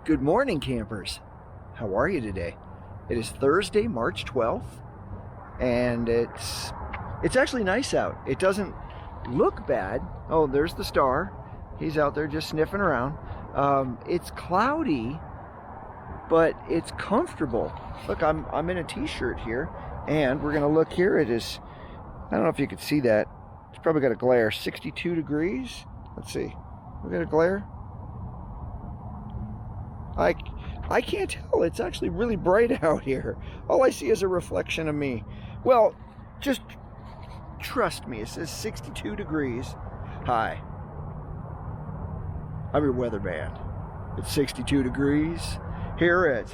Good morning, campers. How are you today? It is Thursday, March 12th, and it's actually nice out. It doesn't look bad. Oh, there's the star. He's out there just sniffing around. It's cloudy, but it's comfortable. Look, I'm in a t-shirt here, and we're gonna look here. It is, I don't know if you could see that. It's probably got a glare. 62 degrees. Let's see. We got a glare. I can't tell. It's actually really bright out here. All I see is a reflection of me. Well, just trust me. It says 62 degrees. Hi. I'm your weatherman. It's 62 degrees here at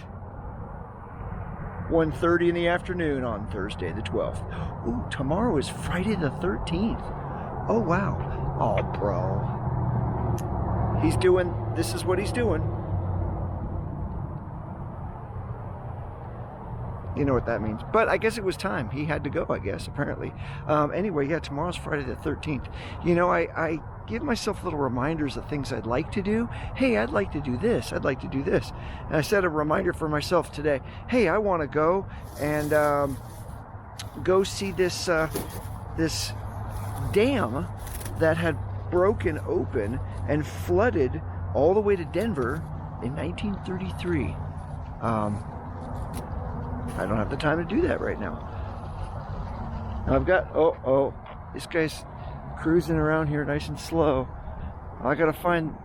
1:30 in the afternoon on Thursday the 12th. Ooh, tomorrow is Friday the 13th. Oh, wow. Oh, bro. This is what he's doing. You know what that means. But I guess it was time. He had to go, I guess, apparently. Anyway, yeah, tomorrow's Friday the 13th. You know, I give myself little reminders of things I'd like to do. Hey, I'd like to do this. I'd like to do this. And I set a reminder for myself today. Hey, I want to go and go see this this dam that had broken open and flooded all the way to Denver in 1933. I don't have the time to do that right now. I've got, this guy's cruising around here nice and slow. I gotta find,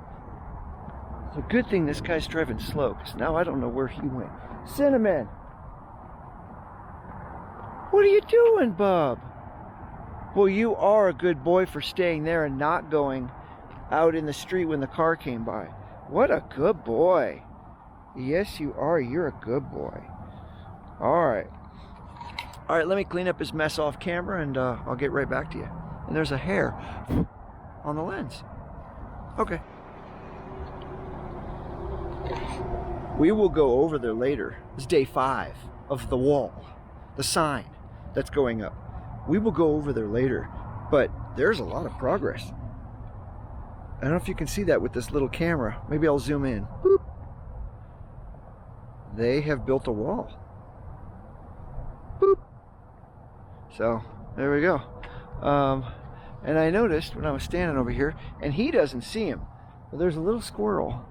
it's a good thing this guy's driving slow, because now I don't know where he went. Cinnamon! What are you doing, bub? Well, you are a good boy for staying there and not going out in the street when the car came by. What a good boy. Yes, you are. You're a good boy. All right, let me clean up his mess off camera and I'll get right back to you. And there's a hair on the lens. Okay. We will go over there later. It's day 5 of the wall, the sign that's going up. We will go over there later, but there's a lot of progress. I don't know if you can see that with this little camera. Maybe I'll zoom in. Boop. They have built a wall. Boop. So there we go. And I noticed when I was standing over here, and he doesn't see him, but there's a little squirrel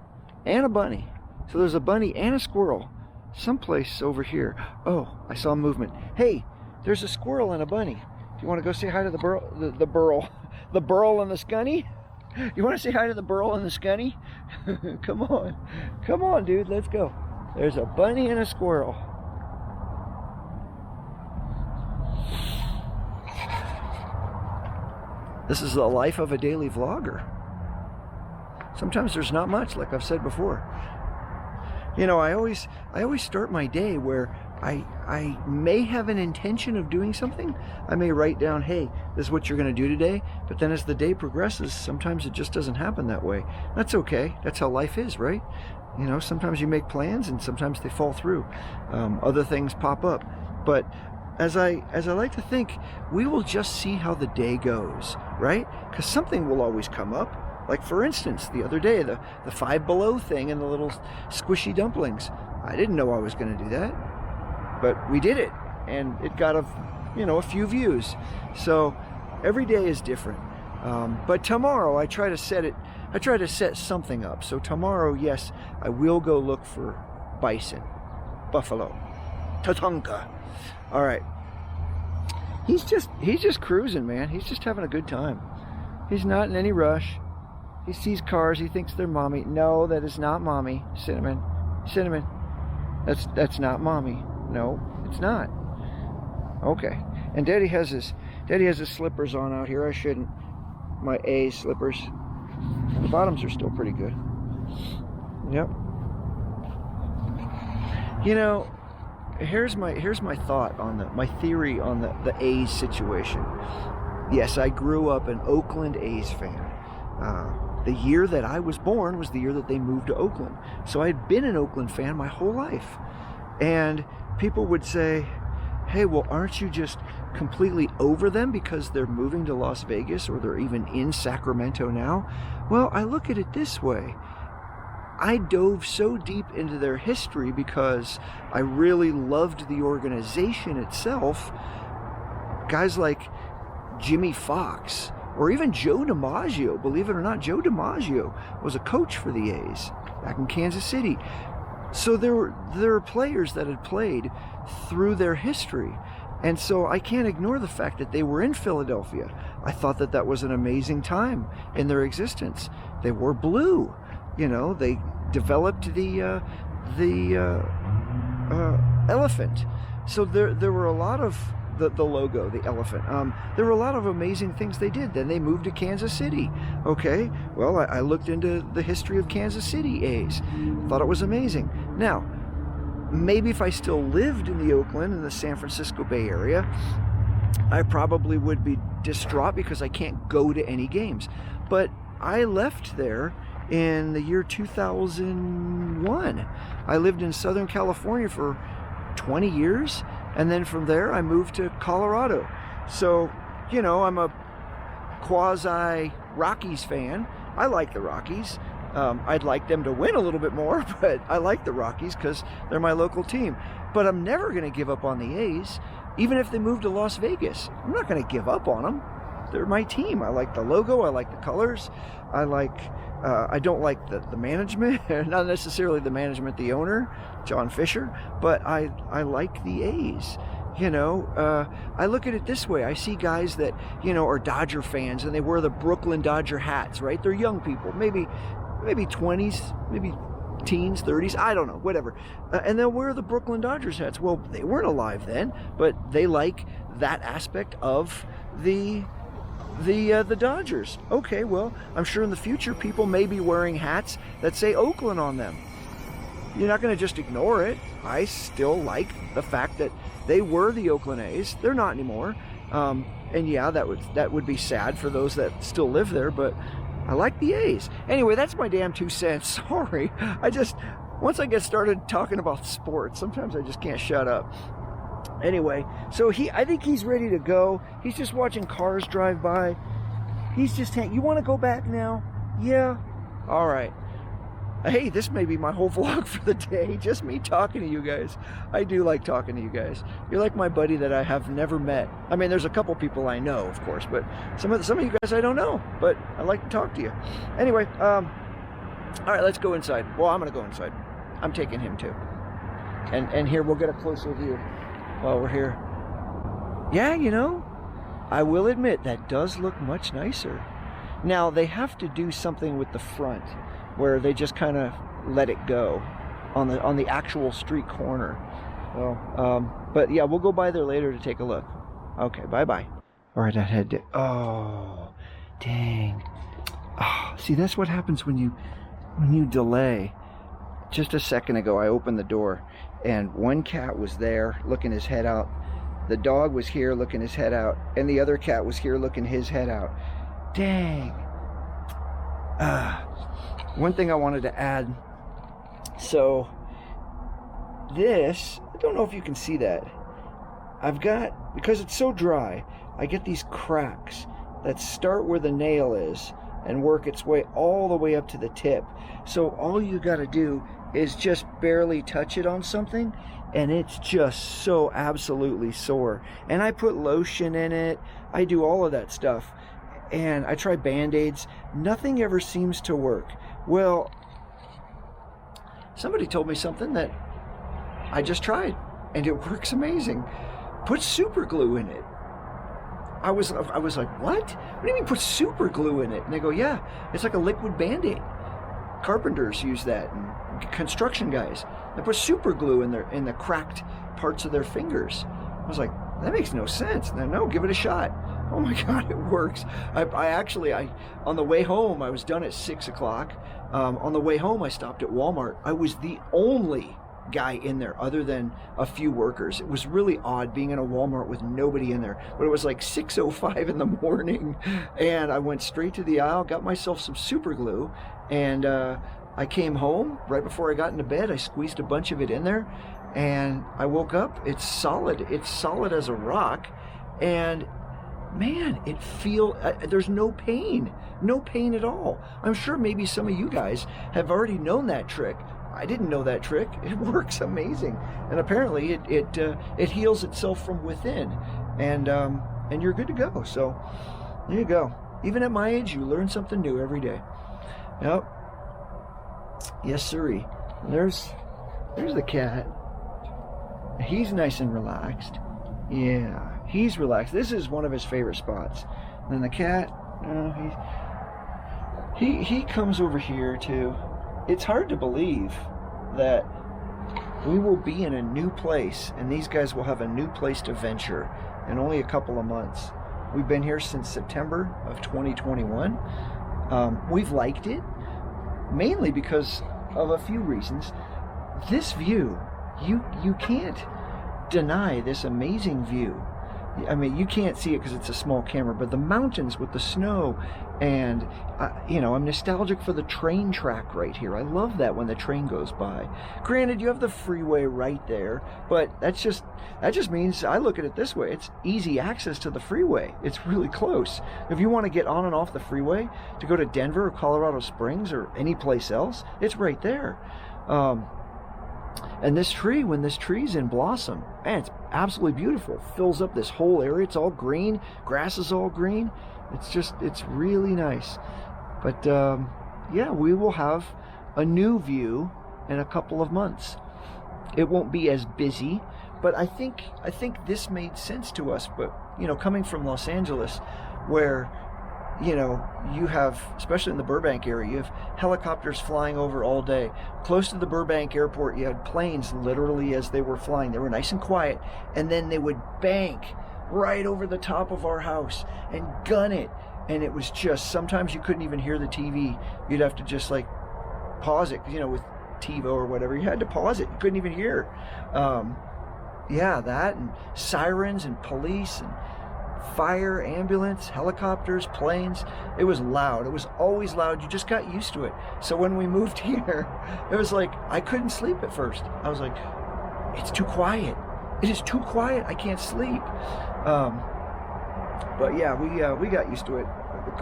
and a bunny. So there's a bunny and a squirrel someplace over here. Oh, I saw movement. Hey, there's a squirrel and a bunny. Do you want to go say hi to the burl and the scunny? You want to say hi to the burl and the scunny? Come on, dude, let's go. There's a bunny and a squirrel. This is the life of a daily vlogger. Sometimes there's not much, like I've said before. You know, I always start my day where I may have an intention of doing something. I may write down, hey, this is what you're going to do today. But then as the day progresses, sometimes it just doesn't happen that way. That's okay. That's how life is, right? You know, sometimes you make plans and sometimes they fall through. Other things pop up. But as I like to think, we will just see how the day goes, right? Because something will always come up. Like, for instance, the other day, the 5 Below thing and the little squishy dumplings. I didn't know I was going to do that, but we did it, and it got a few views. So every day is different. But tomorrow I try to set something up. So tomorrow, yes, I will go look for bison, buffalo, tatanka. All right. He's just cruising, man. He's just having a good time. He's not in any rush. He sees cars. He thinks they're mommy. No, that is not mommy. Cinnamon. That's not mommy. No, it's not. Okay. And Daddy has his slippers on out here. I shouldn't. My A slippers. The bottoms are still pretty good. Yep. You know, here's my thought on my theory on the A's situation. Yes, I grew up an Oakland A's fan. The year that I was born was the year that they moved to Oakland. So I had been an Oakland fan my whole life. And people would say, hey, well, aren't you just completely over them because they're moving to Las Vegas or they're even in Sacramento now? Well, I look at it this way. I dove so deep into their history because I really loved the organization itself. Guys like Jimmy Fox, or even Joe DiMaggio, believe it or not, Joe DiMaggio was a coach for the A's back in Kansas City. So there were players that had played through their history. And so I can't ignore the fact that they were in Philadelphia. I thought that was an amazing time in their existence. They wore blue. They developed the elephant. So there were a lot of the logo, the elephant. There were a lot of amazing things they did. Then they moved to Kansas City. Okay, well, I looked into the history of Kansas City A's. Thought it was amazing. Now, maybe if I still lived in the Oakland and the San Francisco Bay Area, I probably would be distraught because I can't go to any games. But I left there in the year 2001. I lived in Southern California for 20 years, and then from there I moved to Colorado. So, I'm a quasi Rockies fan. I like the Rockies. I'd like them to win a little bit more, but I like the Rockies because they're my local team. But I'm never going to give up on the A's, even if they move to Las Vegas. I'm not going to give up on them. They're my team. I like the logo. I like the colors. I don't like the management, not necessarily the management, the owner, John Fissure, but I like the A's. I look at it this way. I see guys that, are Dodger fans and they wear the Brooklyn Dodger hats, right? They're young people, maybe 20s, maybe teens, 30s, I don't know, whatever. And they'll wear the Brooklyn Dodgers hats. Well, they weren't alive then, but they like that aspect of the Dodgers. Okay, well, I'm sure in the future people may be wearing hats that say Oakland on them. You're not going to just ignore it. I still like the fact that they were the Oakland A's. They're not anymore. And yeah, that would be sad for those that still live there, but I like the A's. Anyway, that's my damn 2 cents. Sorry. Once I get started talking about sports, sometimes I just can't shut up. Anyway, so I think he's ready to go. He's just watching cars drive by. He's just you want to go back now? Yeah. All right. Hey, this may be my whole vlog for the day. Just me talking to you guys. I do like talking to you guys. You're like my buddy that I have never met. I mean, there's a couple people I know, of course, but some of you guys I don't know. But I like to talk to you. Anyway, all right, let's go inside. Well, I'm gonna go inside. I'm taking him too. And here we'll get a closer view while we're here. Yeah, I will admit that does look much nicer. Now they have to do something with the front, where they just kind of let it go on the actual street corner. Well, but yeah, we'll go by there later to take a look. Okay, bye-bye. All right, I had to, oh, dang. Oh, see, that's what happens when you delay. Just a second ago, I opened the door, and one cat was there looking his head out. The dog was here looking his head out, and the other cat was here looking his head out. Dang. One thing I wanted to add, so this, I don't know if you can see that, because it's so dry, I get these cracks that start where the nail is and work its way all the way up to the tip. So all you got to do is just barely touch it on something, and it's just so absolutely sore. And I put lotion in it, I do all of that stuff, and I try Band-Aids. Nothing ever seems to work. Well, somebody told me something that I just tried, and it works amazing. Put super glue in it. I was like, what? What do you mean put super glue in it? And they go, yeah, it's like a liquid Band-Aid. Carpenters use that, and construction guys. They put super glue in the cracked parts of their fingers. I was like, that makes no sense. And no, give it a shot. Oh my God, it works. I actually, on the way home, I was done at 6 o'clock. On the way home, I stopped at Walmart. I was the only guy in there other than a few workers. It was really odd being in a Walmart with nobody in there, but it was like 6:05 in the morning, and I went straight to the aisle, got myself some super glue, and I came home right before I got into bed. I squeezed a bunch of it in there, and I woke up. It's solid as a rock, and man, there's no pain at all. I'm sure maybe some of you guys have already known that trick. I didn't know that trick. It works amazing, and apparently it heals itself from within, and you're good to go. So there you go. Even at my age, you learn something new every day. Yep. Yes, sirree. There's the cat. He's nice and relaxed. Yeah, he's relaxed. This is one of his favorite spots. And then the cat, he comes over here too. It's hard to believe that we will be in a new place, and these guys will have a new place to venture in only a couple of months. We've been here since September of 2021. We've liked it, mainly because of a few reasons. This view, you can't deny this amazing view. I mean, you can't see it because it's a small camera, but the mountains with the snow, and I'm nostalgic for the train track right here. I love that when the train goes by. Granted, you have the freeway right there, but that just means I look at it this way: it's easy access to the freeway. It's really close. If you want to get on and off the freeway to go to Denver or Colorado Springs or any place else, it's right there. And this tree, when this tree's in blossom, man, it's absolutely beautiful. It fills up this whole area. It's all green. Grass is all green. It's really nice. But yeah, we will have a new view in a couple of months. It won't be as busy, but I think this made sense to us. But coming from Los Angeles, where you have, especially in the Burbank area, you have helicopters flying over all day. Close to the Burbank airport, you had planes literally as they were flying. They were nice and quiet, and then they would bank right over the top of our house and gun it. And it was just, sometimes you couldn't even hear the TV. You'd have to just like pause it, with TiVo or whatever. You had to pause it. You couldn't even hear. Yeah, that, and sirens and police and fire, ambulance, helicopters, planes. It was loud. It was always loud. You just got used to it. So when we moved here, it was like I couldn't sleep at first. I was like, it's too quiet. It is too quiet. I can't sleep. But yeah, we got used to it.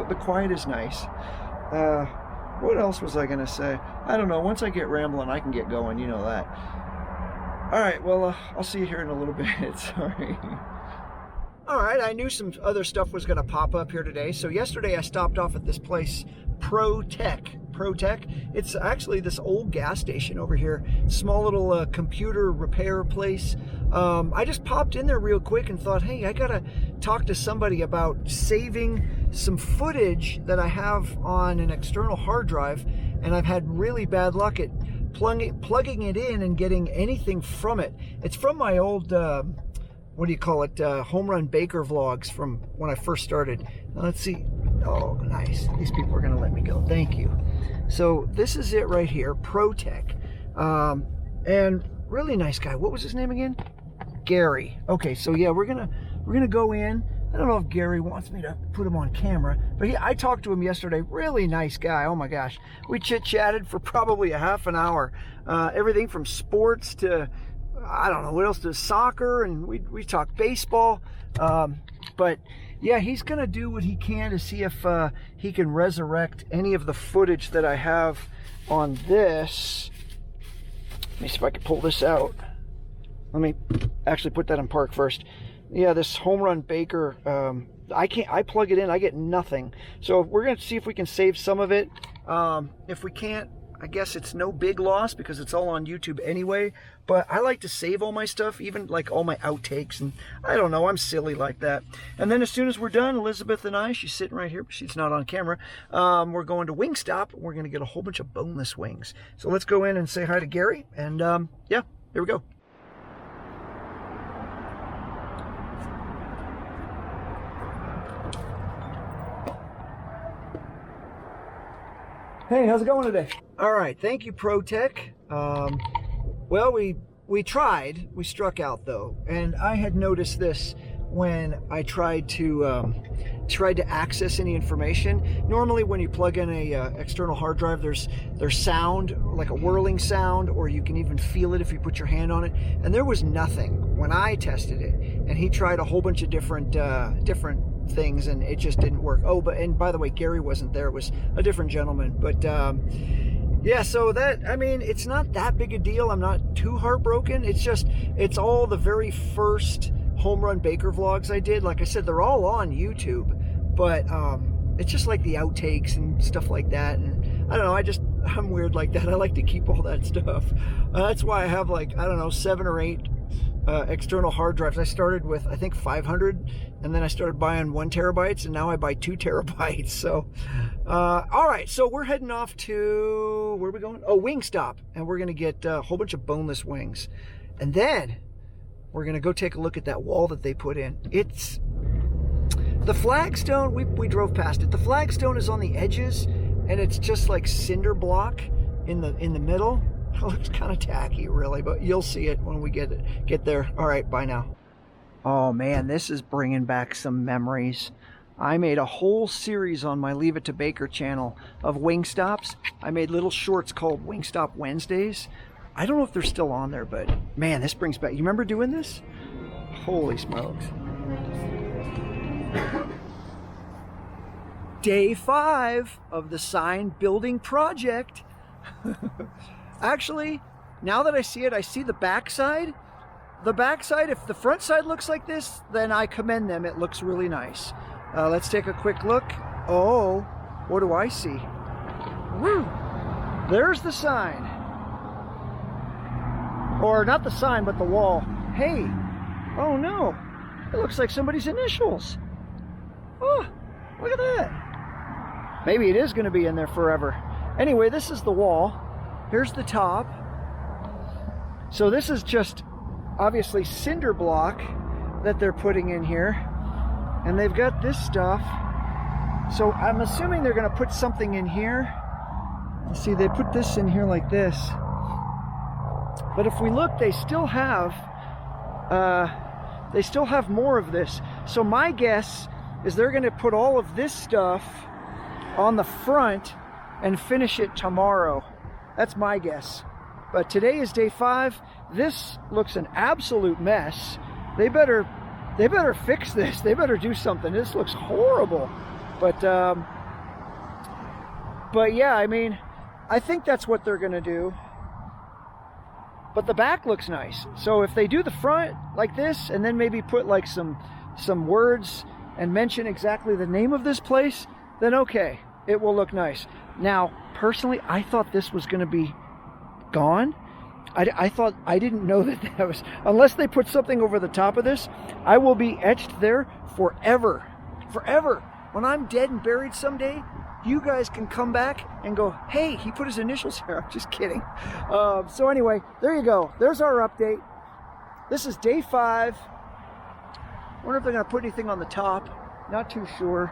The quiet is nice. What else was I gonna say? I don't know. Once I get rambling, I can get going. You know that. All right. Well, I'll see you here in a little bit. Sorry. All right, I knew some other stuff was going to pop up here today. So yesterday I stopped off at this place, ProTech. It's actually this old gas station over here, small little computer repair place. I just popped in there real quick and thought, hey, I got to talk to somebody about saving some footage that I have on an external hard drive, and I've had really bad luck at plugging it in and getting anything from it. It's from my old... what do you call it? Home Run Baker vlogs from when I first started. Now, let's see. Oh, nice. These people are going to let me go. Thank you. So this is it right here, ProTech. And really nice guy. What was his name again? Gary. Okay, so yeah, we're gonna go in. I don't know if Gary wants me to put him on camera, but I talked to him yesterday. Really nice guy. Oh my gosh. We chit-chatted for probably a half an hour. Everything from sports to I don't know what else, to soccer, and we talk baseball. But yeah, he's gonna do what he can to see if he can resurrect any of the footage that I have on this. Let me see if I can pull this out. Let me actually put that in park first. Yeah, this Home Run Baker, I plug it in, I get nothing. So we're gonna see if we can save some of it. If we can't, I guess it's no big loss because it's all on YouTube anyway, but I like to save all my stuff, even like all my outtakes, and I don't know, I'm silly like that. And then as soon as we're done, Elizabeth and I, she's sitting right here, but she's not on camera, we're going to Wingstop. We're going to get a whole bunch of boneless wings. So let's go in and say hi to Gary, and yeah, here we go. Hey, how's it going today? All right, thank you, ProTech. Well, we tried. We struck out though, and I had noticed this when I tried to access any information. Normally, when you plug in a external hard drive, there's sound, like a whirling sound, or you can even feel it if you put your hand on it. And there was nothing when I tested it. And he tried a whole bunch of different things, and it just didn't work. Oh, and by the way, Gary wasn't there. It was a different gentleman. But yeah, so that, I mean, it's not that big a deal. I'm not too heartbroken. It's all the very first home run baker vlogs I did. Like I said, they're all on YouTube, but it's just like the outtakes and stuff like that. And I don't know, I'm weird like that. I like to keep all that stuff. That's why I have, like, I don't know, 7 or 8 external hard drives. I started with, I think, 500, and then I started buying 1 terabytes, and now I buy 2 terabytes. So all right, so we're heading off to, where are we going? Oh, Wingstop, and we're gonna get a whole bunch of boneless wings, and then we're gonna go take a look at that wall that they put in. It's the flagstone. We drove past it. The flagstone is on the edges, and it's just like cinder block in the middle. It looks kind of tacky, really, but you'll see it when we get there. All right, bye now. Oh man, this is bringing back some memories. I made a whole series on my Leave It to Baker channel of Wingstops. I made little shorts called Wingstop Wednesdays. I don't know if they're still on there, but man, this brings back. You remember doing this? Holy smokes. Day 5 of the sign building project. Actually, now that I see it, I see the backside. The backside, if the front side looks like this, then I commend them. It looks really nice. Let's take a quick look. Oh, what do I see? Woo! There's the sign. Or not the sign, but the wall. Hey, oh no, it looks like somebody's initials. Oh, look at that. Maybe it is going to be in there forever. Anyway, this is the wall. Here's the top. So this is just obviously cinder block that they're putting in here. And they've got this stuff. So I'm assuming they're going to put something in here. Let's see, they put this in here like this. But if we look, they still have more of this. So my guess is they're going to put all of this stuff on the front and finish it tomorrow. That's my guess. But today is day 5. This looks an absolute mess. They better fix this. They better do something. This looks horrible. But yeah, I mean, I think that's what they're gonna do. But the back looks nice. So if they do the front like this, and then maybe put like some words and mention exactly the name of this place, then okay, it will look nice. Now, personally, I thought this was going to be gone. I didn't know that was, unless they put something over the top of this, I will be etched there forever. Forever. When I'm dead and buried someday, you guys can come back and go, hey, he put his initials here. I'm just kidding. So anyway, there you go. There's our update. This is day 5. I wonder if they're going to put anything on the top. Not too sure.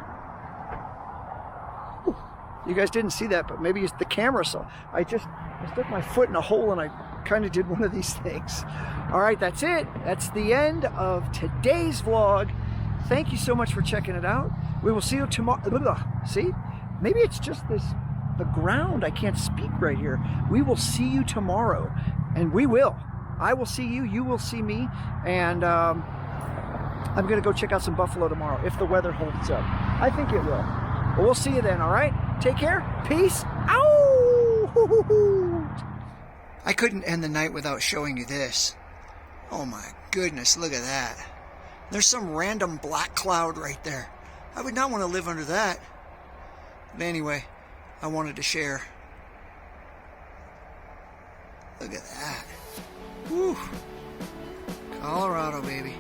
You guys didn't see that, but maybe it's the camera saw. I stuck my foot in a hole and I kind of did one of these things. All right, that's it. That's the end of today's vlog. Thank you so much for checking it out. We will see you tomorrow. See? Maybe it's just the ground. I can't speak right here. We will see you tomorrow, and we will. I will see you. You will see me. And I'm going to go check out some buffalo tomorrow if the weather holds up. I think it will. But we'll see you then, all right? Take care. Peace. Ow! I couldn't end the night without showing you this. Oh my goodness, look at that. There's some random black cloud right there. I would not want to live under that. But anyway, I wanted to share. Look at that. Whew. Colorado, baby.